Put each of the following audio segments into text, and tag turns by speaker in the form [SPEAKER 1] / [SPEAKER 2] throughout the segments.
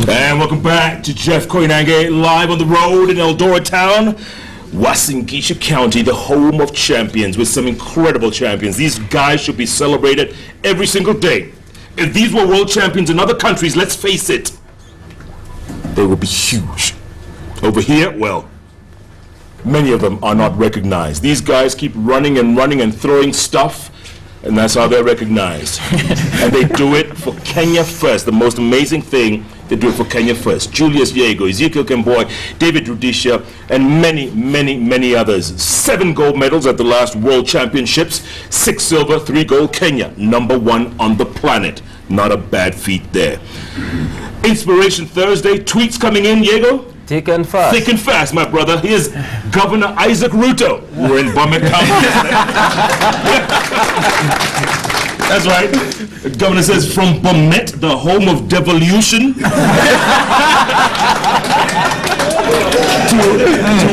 [SPEAKER 1] And welcome back to Jeff Koinange, live on the road in Eldoret town, Uasin Gishu County, the home of champions, with some incredible champions. These guys should be celebrated every single day. If these were world champions in other countries, let's face it, they would be huge. Over here, well, many of them are not recognized. These guys keep running and throwing stuff, and that's how they're recognized. And they do it for Kenya first. The most amazing thing, they do it for Kenya first. Julius, Yego, Ezekiel, Kemboi, David Rudisha, and many others. 7 gold medals at the last World Championships, 6 silver, 3 gold. Kenya, #1 on the planet. Not a bad feat there. Inspiration Thursday, tweets coming in, Yego?
[SPEAKER 2] Thick and fast.
[SPEAKER 1] Thick and fast, my brother. Here's Governor Isaac Ruto. We're in Bomet County. That's right. The governor says, from Bomet, the home of devolution, to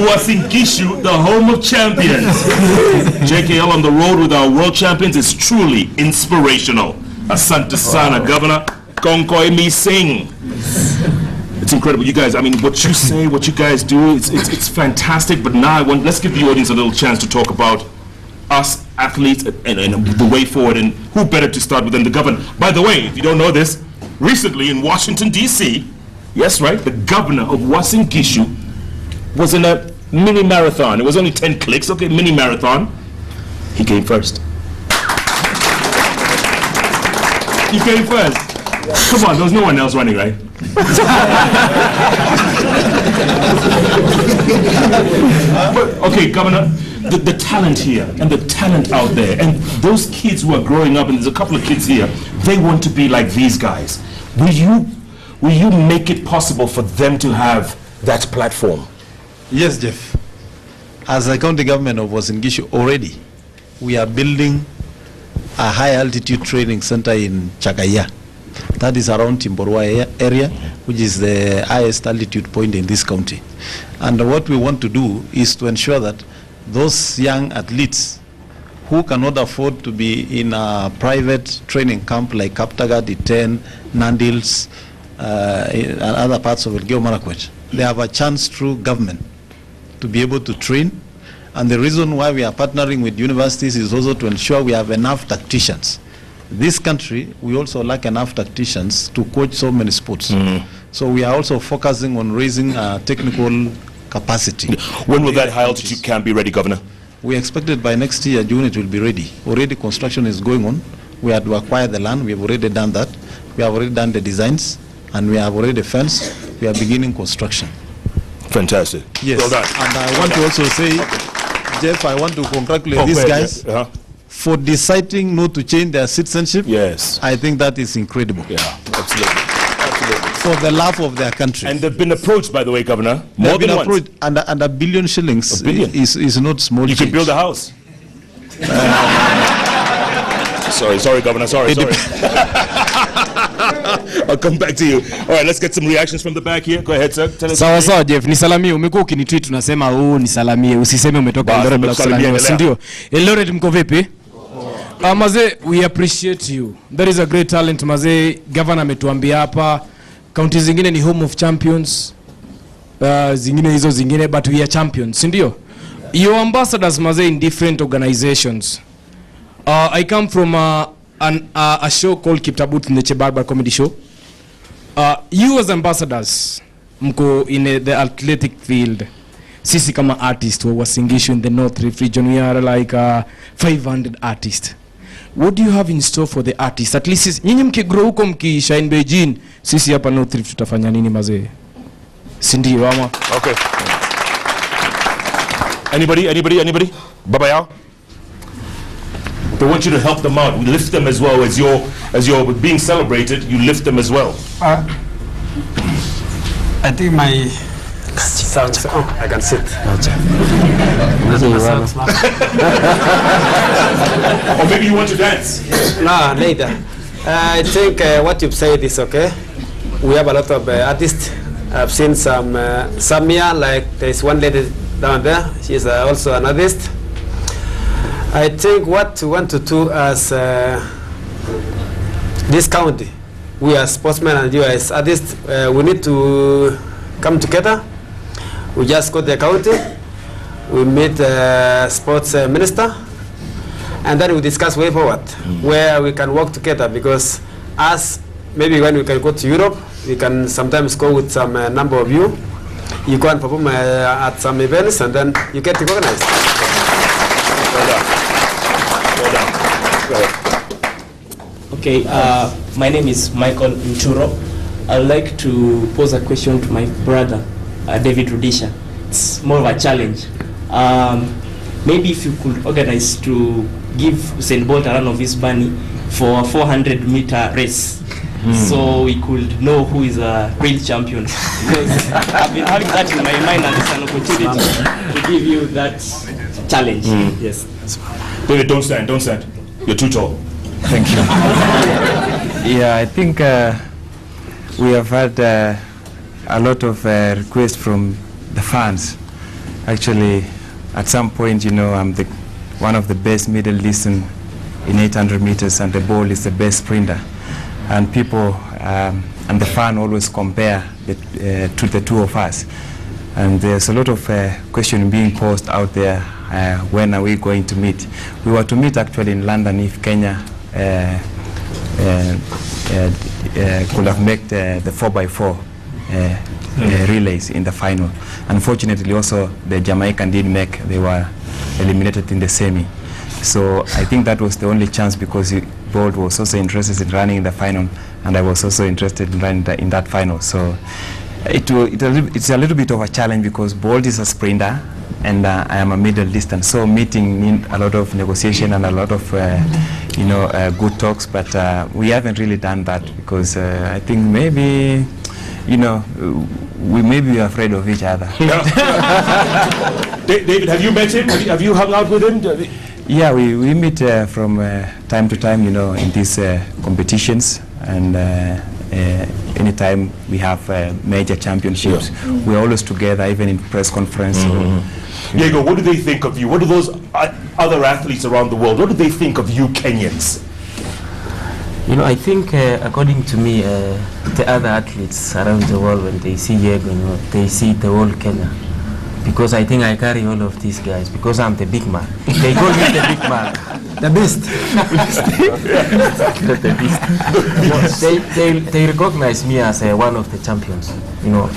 [SPEAKER 1] Uasin Gishu, the home of champions. JKL on the road with our world champions is truly inspirational. Asante sana, Governor. Konkoi mi sing. It's incredible, you guys. I mean, what you say, what you guys do, it's fantastic. But now let's give the audience a little chance to talk about us athletes and the way forward. And who better to start with than the governor? By the way, if you don't know this, recently in Washington D.C., yes, right, the governor of Uasin Gishu was in a mini marathon. It was only 10 clicks, okay, mini marathon. He came first. He came first. Come on, there was no one else running, right? But, okay, Governor, the talent here and the talent out there, and those kids who are growing up, and there's a couple of kids here, they want to be like these guys. Will you make it possible for them to have that platform?
[SPEAKER 3] Yes, Jeff. As a county government of Uasin Gishu, already we are building a high altitude training center in Chakaya. That is around Timborwa area, which is the highest altitude point in this county. And what we want to do is to ensure that those young athletes who cannot afford to be in a private training camp like Kaptagat, Iten, Nandils, and other parts of Elgeyo Marakwet, they have a chance through government to be able to train. And the reason why we are partnering with universities is also to ensure we have enough tacticians. This country, we also lack enough tacticians to coach so many sports. So we are also focusing on raising technical capacity.
[SPEAKER 1] When will that high altitude camp be ready, Governor?
[SPEAKER 3] We expect it by next year, June, it will be ready. Already construction is going on. We had to acquire the land. We have already done that. We have already done the designs, and we have already fenced. We are beginning construction.
[SPEAKER 1] Fantastic.
[SPEAKER 3] Yes.
[SPEAKER 1] Well done.
[SPEAKER 3] And I want to also say, Jeff, I want to congratulate these guys for deciding not to change their citizenship.
[SPEAKER 1] Yes.
[SPEAKER 3] I think that is incredible.
[SPEAKER 1] Yeah, absolutely.
[SPEAKER 3] For the love of their country.
[SPEAKER 1] And they've been approached, by the way, Governor.
[SPEAKER 3] More than once. And $1 billion shillings is not small.
[SPEAKER 1] You can build a house. Sorry, Governor. Sorry. I'll come back to you. All right, let's get some reactions from the back here. Go ahead, sir. Tell us.
[SPEAKER 4] Sawa Jeff, nisalamie. Umekuwa ukinitweet tunasema nisalamie. Usiseme umetoka Eldoret bila kusalamia, si ndio? Eldoret mko vipi? Maze, we appreciate you. There is a great talent, maze. Governor ametuambia hapa. Counties zingine ni home of champions. Zingine but we are champions, si ndio? Your ambassadors, maze, in different organizations. I come from a show called Kiptabut in the Chebarbar comedy show. You as ambassadors, mko in the athletic field. Sisi kama artists wa Uasin Gishu in the North Rift region, we are like 500 artists. What do you have in store for the artists? At least nyinyi mkigrow huko mkishine Beijing, sisi hapa North Rift tutafanya nini mazee? Si ndio ama?
[SPEAKER 1] Okay. Anybody? Baba yao? They want you to help them out. We lift them as well as you're being celebrated. You lift them as well.
[SPEAKER 5] I think my I can sit.
[SPEAKER 1] Or maybe you want to dance.
[SPEAKER 5] No, later. I think what you've said is okay. We have a lot of artists. I've seen some here, like there's one lady down there. She's also an artist. I think what we want to do as this county we as sportsmen and you as artists, we need to come together. We just go to the county, we meet the sports minister, and then we discuss way forward where we can work together, because as maybe when we can go to Europe, we can sometimes go with some number of you. You go and perform at some events, and then you get recognized.
[SPEAKER 1] Well done. Well done. Go ahead.
[SPEAKER 2] Okay, my name is Michael Mchuro. I'd like to pose a question to my brother, David Rudisha. It's more of a challenge. Maybe if you could organize to give Usain Bolt a run of his bunny for a 400-meter race, so we could know who is a real champion. Because I've been having that in my mind, and it's an opportunity to give you that challenge. Yes.
[SPEAKER 1] David, don't stand, don't stand. You're too tall.
[SPEAKER 6] Thank you. Yeah, I think we have had a lot of requests from the fans. Actually, at some point, you know, I'm one of the best middle distance in 800 meters, and the ball is the best sprinter. And people and the fan always compare to the two of us. And there's a lot of question being posed out there. When are we going to meet? We were to meet actually in London if Kenya could have made the 4x4 relays in the final. Unfortunately, also the Jamaican did make. They were eliminated in the semi. So I think that was the only chance, because Bolt was also interested in running in the final, and I was also interested in running in that final. So it's a little bit of a challenge, because Bolt is a sprinter and I am a middle distance. So meeting means a lot of negotiation and a lot of good talks, but we haven't really done that, because I think maybe, you know, we may be afraid of each other.
[SPEAKER 1] David, have you met him? Have you hung out with him?
[SPEAKER 6] Yeah, we meet from time to time, you know, in these competitions, and anytime we have major championships, we're always together, even in press conference.
[SPEAKER 1] Yego, what do they think of you? What do those other athletes around the world, what do they think of you Kenyans?
[SPEAKER 7] You know, I think, according to me, the other athletes around the world, when they see Yego, you know, they see the whole Kenya. Because I think I carry all of these guys, because I'm the big man. They call me the big man.
[SPEAKER 5] The beast.
[SPEAKER 7] The beast. They recognize me as one of the champions. You know,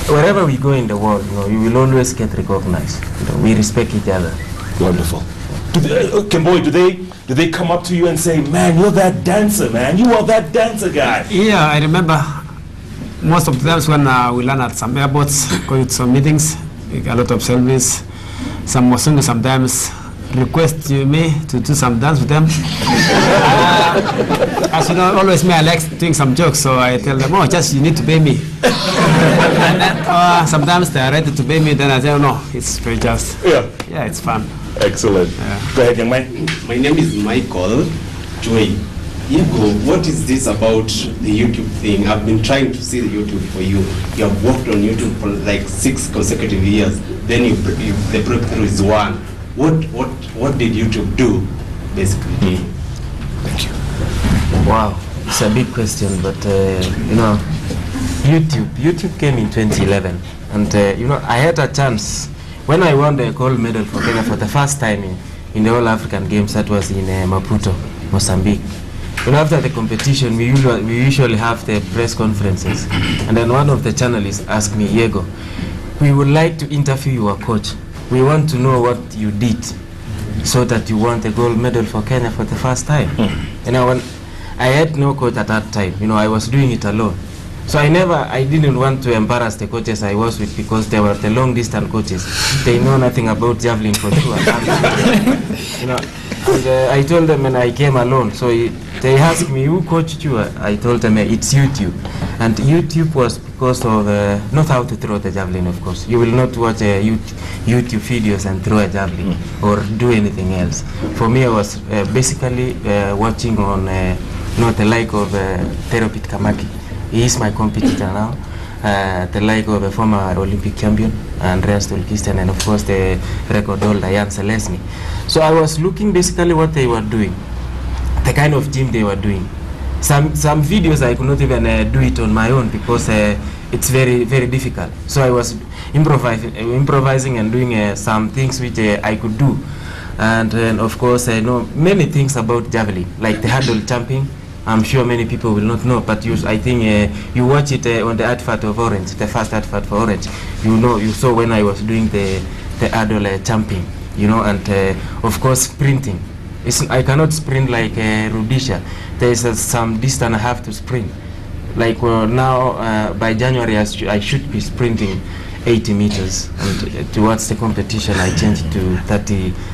[SPEAKER 7] wherever we go in the world, you know, you will always get recognized. You know, we respect each other.
[SPEAKER 1] Wonderful. Kemboi, do they come up to you and say, man, you're that dancer, man. You are that dancer guy.
[SPEAKER 5] Yeah, I remember most of the times when we learn at some airports, going to some meetings, a lot of selfies. Some Wasungu sometimes request me to do some dance with them. As you know, always me, I like doing some jokes, so I tell them, oh, just you need to pay me. And then, sometimes they are ready to pay me, then I say, oh, no, it's very just. Yeah, it's fun.
[SPEAKER 1] Excellent.
[SPEAKER 5] Yeah.
[SPEAKER 1] Go ahead, young man.
[SPEAKER 8] My name is Michael Joy. Yego, what is this about the YouTube thing? I've been trying to see the YouTube for you. You have worked on YouTube for like 6 consecutive years. Then the breakthrough is one. What did YouTube do, basically?
[SPEAKER 1] Thank you.
[SPEAKER 7] Wow, it's a big question, but you know, YouTube came in 2011, and you know, I had a chance when I won the gold medal for Kenya for the first time in the All African Games. That was in Maputo, Mozambique. You know, after the competition, we usually have the press conferences, and then one of the journalists asked me, Yego, we would like to interview your coach. We want to know what you did so that you won the gold medal for Kenya for the first time. You know, when I had no coach at that time, you know, I was doing it alone. So I didn't want to embarrass the coaches I was with, because they were the long distance coaches. They know nothing about javelin for sure. You know, and I told them, and I came alone. So they asked me, who coached you? I told them, it's YouTube. And YouTube was because of not how to throw the javelin, of course. You will not watch YouTube videos and throw a javelin or do anything else. For me, I was basically watching on the like of Therapit Kamaki. He is my competitor now. The like of a former Olympic champion, Andreas Tolkisten, and of course the record holder, Jan Selesny. So I was looking basically what they were doing, the kind of gym they were doing. some videos I could not even do it on my own because it's very, very difficult. So I was improvising and doing some things which I could do. And of course, I know many things about javelin, like the handle jumping. I'm sure many people will not know, but I think you watch it on the advert of Orange, the first advert for Orange. You saw when I was doing the handle jumping, and of course sprinting. I cannot sprint like Rudisha. There is some distance I have to sprint. Like now, by January, I should be sprinting 80 meters, and towards the competition I changed to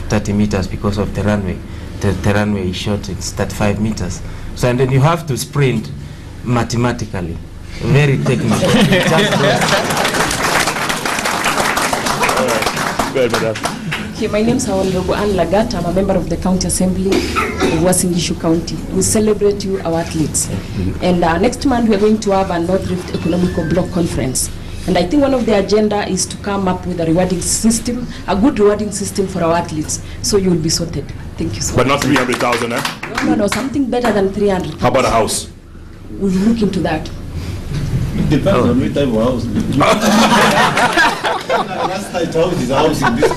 [SPEAKER 7] 30 meters because of the runway. The runway is short, it's 35 meters. So and then you have to sprint mathematically, very technical.
[SPEAKER 1] Go ahead, madam.
[SPEAKER 9] Okay, my name is Honorable Ann Lagat. I'm a member of the County Assembly of Uasin Gishu County. We celebrate you, our athletes. And next month we're going to have a North Rift Economical Bloc Conference. And I think one of the agenda is to come up with a rewarding system, a good rewarding system for our athletes. So you will be sorted. Thank you so much.
[SPEAKER 1] But not 300,000, eh?
[SPEAKER 9] No, something better than 300.
[SPEAKER 1] How about a house?
[SPEAKER 9] We'll look into that.
[SPEAKER 3] It depends on which type of house. Last type of house is a house in this.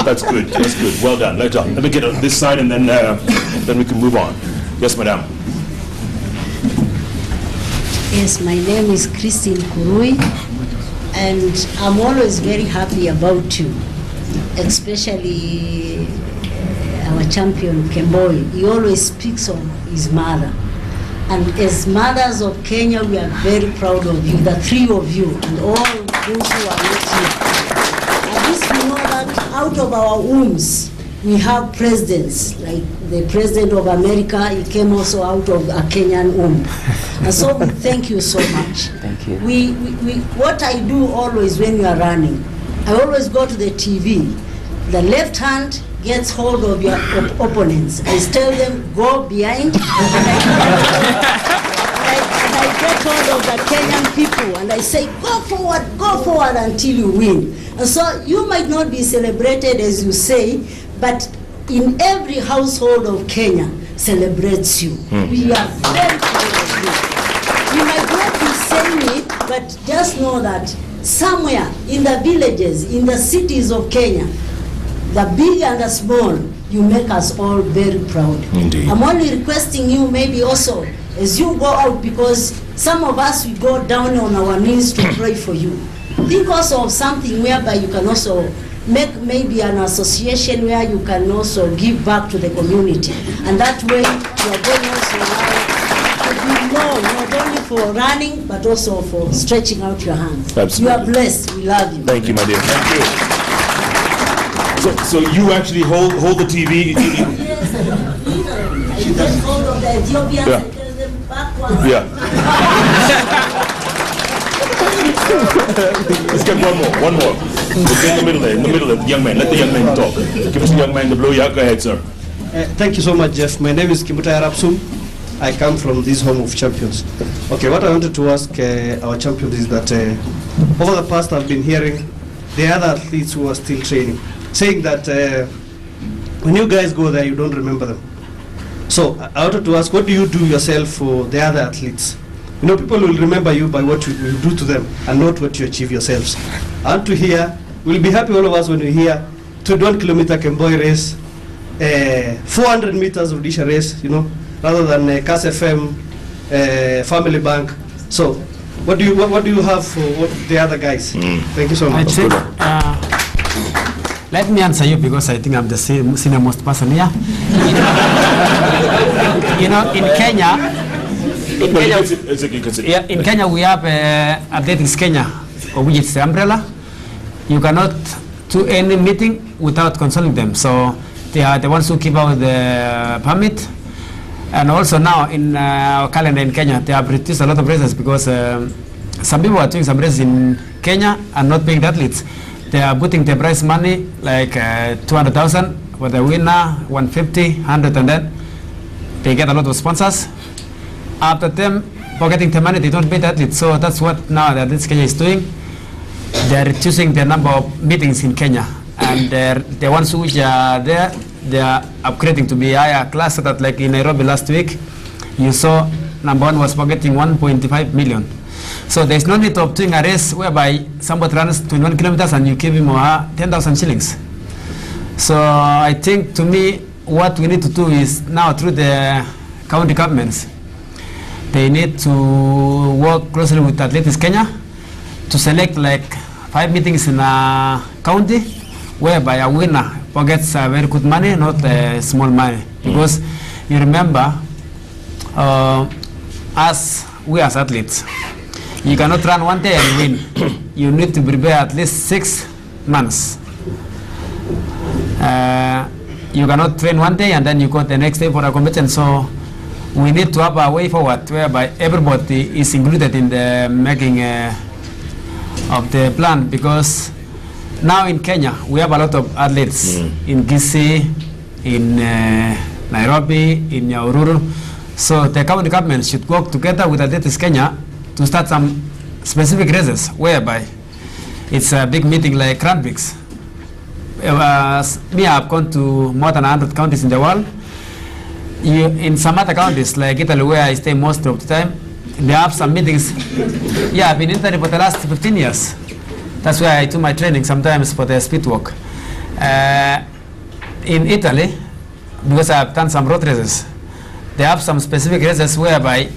[SPEAKER 1] That's good. That's good. Well done. Let me get on this side, and then we can move on. Yes, madam.
[SPEAKER 10] Yes, my name is Christine Kurui, and I'm always very happy about you, especially our champion Kemboi. He always speaks of his mother. And as mothers of Kenya, we are very proud of you, the three of you, and all those who are not here. At least we know that out of our wombs, we have presidents, like the President of America, he came also out of a Kenyan womb. And so we thank you so much.
[SPEAKER 2] Thank you.
[SPEAKER 10] What I do always when you are running, I always go to the TV. The left hand gets hold of your opponents. I tell them, go behind, and I get hold of the Kenyan people, and I say, go forward until you win. And so you might not be celebrated as you say, but in every household of Kenya celebrates you. We are very proud of you. You might not be saying it, but just know that somewhere in the villages, in the cities of Kenya, the big and the small, you make us all very proud.
[SPEAKER 1] Indeed.
[SPEAKER 10] I'm only requesting you maybe also, as you go out, because some of us, we go down on our knees to pray for you. Think also of something whereby you can also make maybe an association where you can also give back to the community. And that way, you are going also to be known, not only for running, but also for stretching out your hands.
[SPEAKER 1] Absolutely.
[SPEAKER 10] You are blessed. We love you.
[SPEAKER 1] Thank you, my dear. Thank you. So you actually hold the TV.
[SPEAKER 10] Yes, you get hold of the Ethiopians
[SPEAKER 1] Yeah.
[SPEAKER 10] and tell them backwards.
[SPEAKER 1] Yeah. Let's get one more. We'll in the middle there, the young man. Let the young man talk. Give us the young man the blue. Yeah, go ahead, sir.
[SPEAKER 11] Thank you so much, Jeff. My name is Kimutai Arapsum. I come from this home of champions. Okay, what I wanted to ask our champions is that over the past I've been hearing the other athletes who are still training, saying that when you guys go there, you don't remember them. So I wanted to ask, what do you do yourself for the other athletes? You know, people will remember you by what you do to them and not what you achieve yourselves. And to hear, we'll be happy all of us when we hear 21-kilometer Kemboi race, 400 meters Rudisha race, you know, rather than CAS FM, Family Bank. So what do you have for the other guys? Thank you so much.
[SPEAKER 5] I think, let me answer you because I think I'm the senior most person here. You know, in Kenya, in Kenya we have Athletics Kenya, which is the umbrella. You cannot do any meeting without consulting them. So they are the ones who give out the permit. And also now in our calendar in Kenya, they have reduced a lot of races because some people are doing some races in Kenya and not paying the athletes. They are putting the prize money like 200,000 for the winner, 150, 100, and then they get a lot of sponsors. After them, for getting the money, they don't pay the athletes. So that's what now the Athletics Kenya is doing. They are reducing the number of meetings in Kenya, and the ones which are there, they are upgrading to be higher class, so that like in Nairobi last week, you saw number 1 was pocketing 1.5 million. So there's no need of doing a race whereby somebody runs 21 kilometers and you give him 10,000 shillings. So I think, to me, what we need to do is now through the county governments, they need to work closely with Athletics Kenya to select like 5 meetings in a county whereby a winner gets very good money, not small money. Because you remember, we as athletes, you cannot run one day and win. You need to prepare at least 6 months. You cannot train one day and then you go the next day for a competition. So we need to have a way forward whereby everybody is included in the making of the plan, because now in Kenya we have a lot of athletes in Kisii, in Nairobi, in Nyahururu. So the county government should work together with Athletics Kenya to start some specific races whereby it's a big meeting like Grand Prix. Me, I've gone to more than 100 counties in the world. In some other countries like Italy, where I stay most of the time, they have some meetings. Yeah, I've been in Italy for the last 15 years. That's where I do my training sometimes for the speed walk. In Italy, because I've done some road races, they have some specific races whereby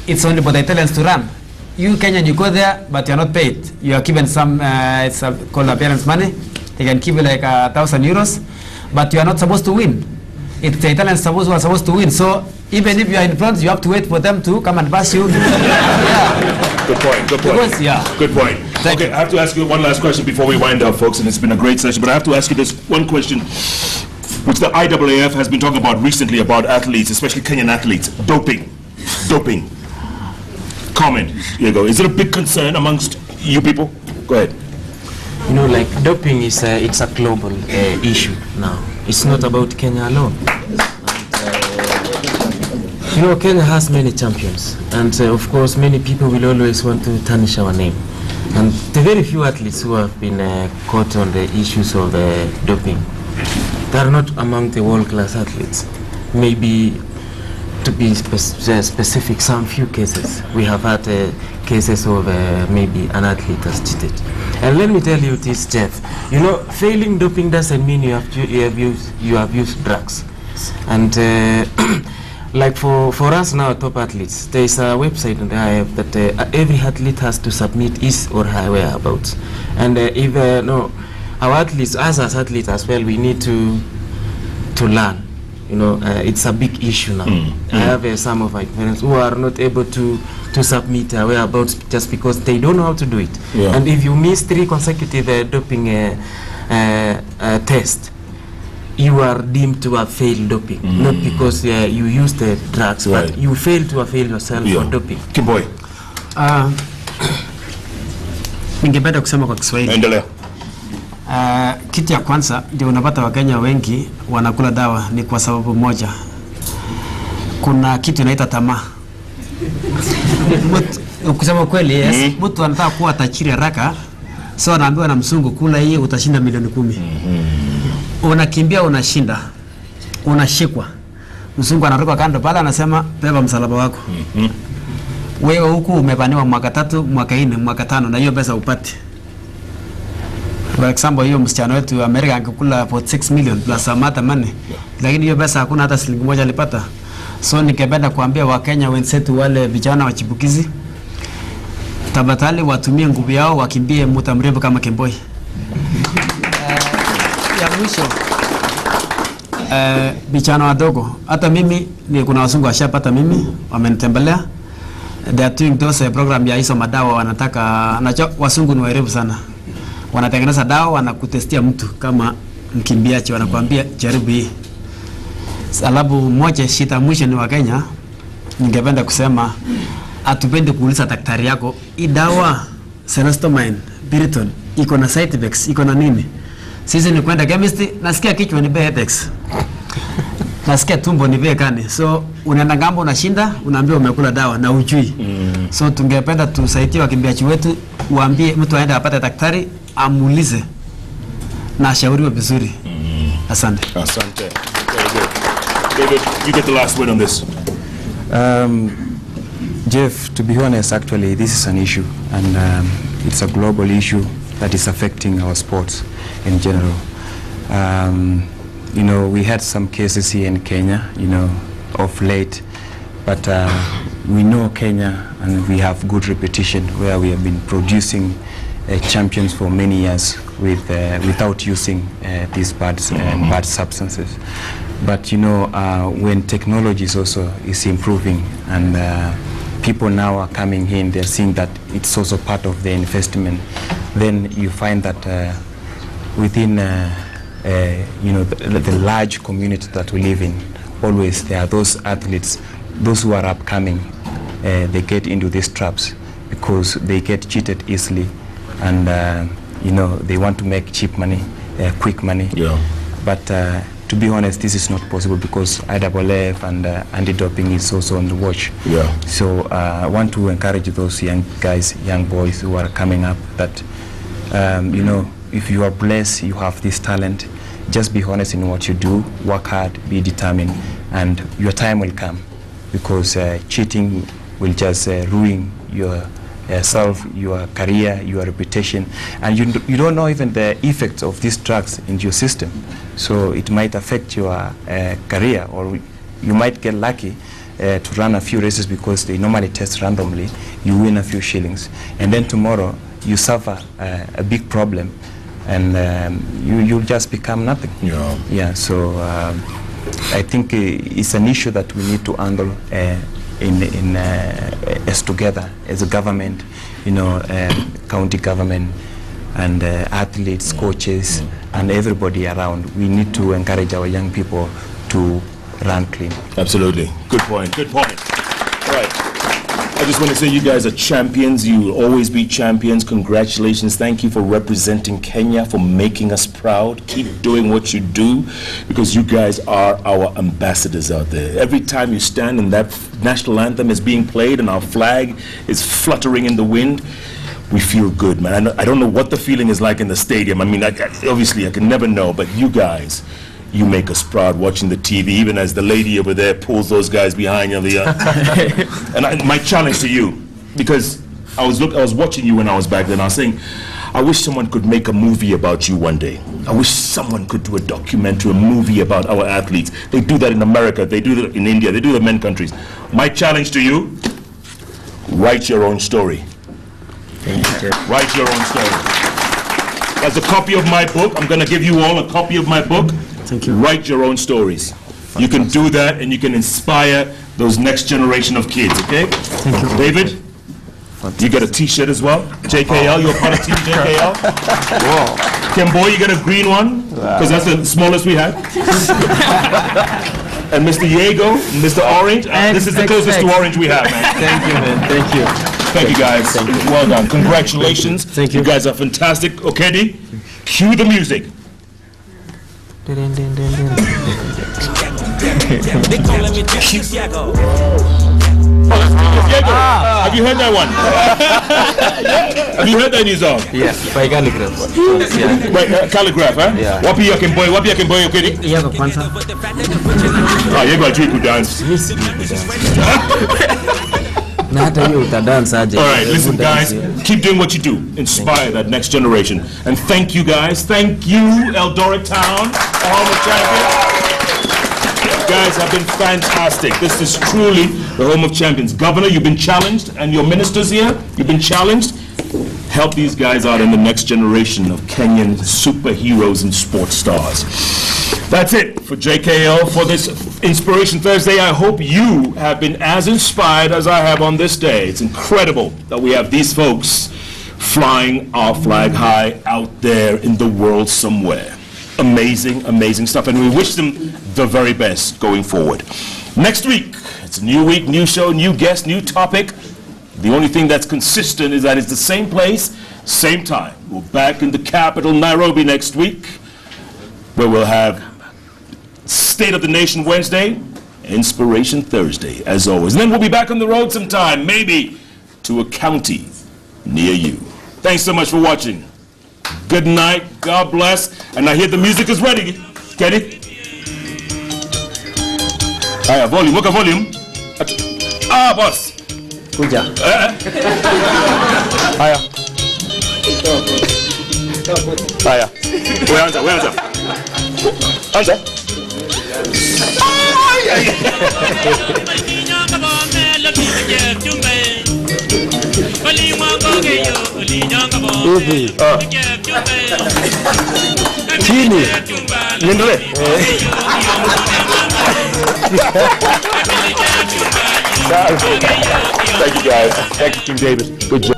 [SPEAKER 5] it's only for the Italians to run. You Kenyan, you go there, but you're not paid. You are given some, it's called appearance money. They can give you like 1,000 euros, but you are not supposed to win. It's the Italians who are supposed to win. So even if you are in front, you have to wait for them to come and pass you. Yeah.
[SPEAKER 1] Good point. Good point.
[SPEAKER 5] Because, yeah.
[SPEAKER 1] Good point. Okay, I have to ask you one last question before we wind up, folks, and it's been a great session. But I have to ask you this one question, which the IAAF has been talking about recently about athletes, especially Kenyan athletes, doping. Comment, Yego. Is it a big concern amongst you people? Go ahead.
[SPEAKER 7] You know, like doping is it's a global issue now. It's not about Kenya alone. And, you know, Kenya has many champions, and of course, many people will always want to tarnish our name. And the very few athletes who have been caught on the issues of doping, they are not among the world-class athletes. Maybe, to be specific, some few cases. We have had cases of maybe an athlete has cheated. And let me tell you this, Jeff. You know, failing doping doesn't mean you have used drugs. And like for us now, top athletes, there is a website on the IAAF that every athlete has to submit his or her whereabouts. And if no, our athletes, as athletes as well, we need to learn. You know, it's a big issue now. I have some of my parents who are not able to submit their whereabouts just because they don't know how to do it. Yeah. And if you miss 3 consecutive doping tests, you are deemed to have failed doping. Not because you used the drugs, right, but you failed to avail yourself for doping.
[SPEAKER 1] Kemboi.
[SPEAKER 5] Ningependa kusema kwa Kiswahili.
[SPEAKER 1] Endelea.
[SPEAKER 5] Kitu ya kwanza ndio unapata Wakenya wengi wanakula dawa ni kwa sababu moja. Kuna kitu inaita tamaa. Kusema kweli, yes, mtu anataka kuwa tajiri haraka, so anaambiwa na mzungu, kula hii utashinda milioni 10. Unakimbia, unashinda, unashikwa. Mzungu anaruka kando pale, anasema beba msalaba wako. Wewe huku umebaniwa mwaka 3, mwaka 4, mwaka 5 na hiyo pesa upate. For example, hiyo msichana wetu Amerika angekula 46 million plus amata money. Lakini hiyo pesa hakuna hata shilingi moja alipata. So ningependa kuambia Wakenya wenzetu, wale vijana wachipukizi, tafadhali watumie nguvu yao, wakimbie muda mrefu kama Kemboi. Ya mwisho, vijana wadogo, hata mimi ni kuna wazungu washapata mimi, wamenitembelea. They are doing those program ya hizo madawa, wanataka, najua wazungu ni werevu sana. Wanatengeneza dawa, wanakutestia mtu kama mkimbiaji, wanakuambia jaribu hii. Sababu moja, shida mwisho ni Wakenya, ningependa kusema atupende kuuliza daktari yako, hii dawa Celestomine, Piriton, iko na side effects, iko na nini? Sisi ni kwenda chemist, nasikia kichwa ni headaches. Nasikia tumbo ni vekani. So unaenda ngambo, unashinda, unaambiwa umekula dawa na ujui. So tungependa tusaidie wakimbiaji wetu, uambie mtu aende apate daktari, amuulize na ashauriwe vizuri. Asante.
[SPEAKER 1] Asante. David, you get the last word on this.
[SPEAKER 6] Jeff, to be honest, actually, this is an issue, and it's a global issue that is affecting our sports in general. You know, we had some cases here in Kenya, you know, of late, but we know Kenya, and we have good reputation where we have been producing champions for many years without using these bad substances. But you know, when technology is improving, and people now are coming in, they're seeing that it's also part of their investment, then you find that within you know, the large community that we live in, always there are those athletes, those who are upcoming, they get into these traps because they get cheated easily, and you know, they want to make cheap money, quick money.
[SPEAKER 1] Yeah.
[SPEAKER 6] But to be honest, this is not possible because IAAF and anti-doping is also on the watch.
[SPEAKER 1] Yeah.
[SPEAKER 6] So I want to encourage those young guys, young boys who are coming up that, you know, if you are blessed, you have this talent, just be honest in what you do, work hard, be determined, and your time will come, because cheating will just ruin yourself, your career, your reputation, and you don't know even the effects of these drugs in your system. So it might affect your career, or you might get lucky to run a few races because they normally test randomly, you win a few shillings, and then tomorrow you suffer a big problem, and you'll just become nothing.
[SPEAKER 1] Yeah.
[SPEAKER 6] Yeah. So I think it's an issue that we need to handle as together as a government, you know, county government, and athletes, coaches, and everybody around. We need to encourage our young people to run clean.
[SPEAKER 1] Absolutely. Good point. Good point. All right. I just want to say you guys are champions. You will always be champions. Congratulations. Thank you for representing Kenya, for making us proud. Keep doing what you do, because you guys are our ambassadors out there. Every time you stand and that national anthem is being played and our flag is fluttering in the wind, we feel good, man. I don't know what the feeling is like in the stadium. I mean, obviously I can never know, but you guys, you make us proud watching the TV, even as the lady over there pulls those guys behind you. And my challenge to you, because I was watching you when I was back then, I was saying, I wish someone could make a movie about you one day. I wish someone could do a documentary, a movie about our athletes. They do that in America, they do that in India, they do that in many countries. My challenge to you, write your own story. Write your own story. There's a copy of my book. I'm going to give you all a copy of my book.
[SPEAKER 11] Thank you.
[SPEAKER 1] Write your own stories. You can do that, and you can inspire those next generation of kids, okay?
[SPEAKER 11] Thank you.
[SPEAKER 1] David, you get a t-shirt as well. JKL, you're part of Team JKL.
[SPEAKER 7] Wow.
[SPEAKER 1] Kemboi, you get a green one, because that's the smallest we have. And Mr. Yego, Mr. Orange, this is the closest to orange we have, man.
[SPEAKER 7] Thank you, man. Thank you.
[SPEAKER 1] Thank you, guys.
[SPEAKER 7] Thank you.
[SPEAKER 1] Well done. Congratulations.
[SPEAKER 11] Thank you.
[SPEAKER 1] You guys are fantastic. Okedi, cue the music. Yego, have you heard that one? Have you heard that new song?
[SPEAKER 7] Yes, by calligraph.
[SPEAKER 1] Right, calligraph, huh?
[SPEAKER 7] Yeah.
[SPEAKER 1] Wapi ya Kemboi, Okedi?
[SPEAKER 7] Yego kwanza.
[SPEAKER 1] Ah, Yego ajui kudance.
[SPEAKER 7] Na hata hiyo utadance aje.
[SPEAKER 1] All right, listen, guys, keep doing what you do. Inspire that next generation. And thank you, guys. Thank you, Eldoret Town, home of champions. You guys have been fantastic. This is truly the home of champions. Governor, you've been challenged, and your ministers here, you've been challenged. Help these guys out in the next generation of Kenyan superheroes and sports stars. That's it for JKL for this Inspiration Thursday. I hope you have been as inspired as I have on this day. It's incredible that we have these folks flying our flag high out there in the world somewhere. Amazing, amazing stuff, and we wish them the very best going forward. Next week, it's a new week, new show, new guest, new topic. The only thing that's consistent is that it's the same place, same time. We're back in the capital, Nairobi, next week, where we'll have State of the Nation Wednesday, Inspiration Thursday, as always. And then we'll be back on the road sometime, maybe to a county near you. Thanks so much for watching. Good night, God bless, and I hear the music is ready. Get it? Haya, volume, weka volume. Boss.
[SPEAKER 5] Kuja.
[SPEAKER 1] Haya. Haya. Wewe anza. Anza.
[SPEAKER 5] Hivi. Chini.
[SPEAKER 1] Niendelee. Thank you guys. Thank you, King David. Good job.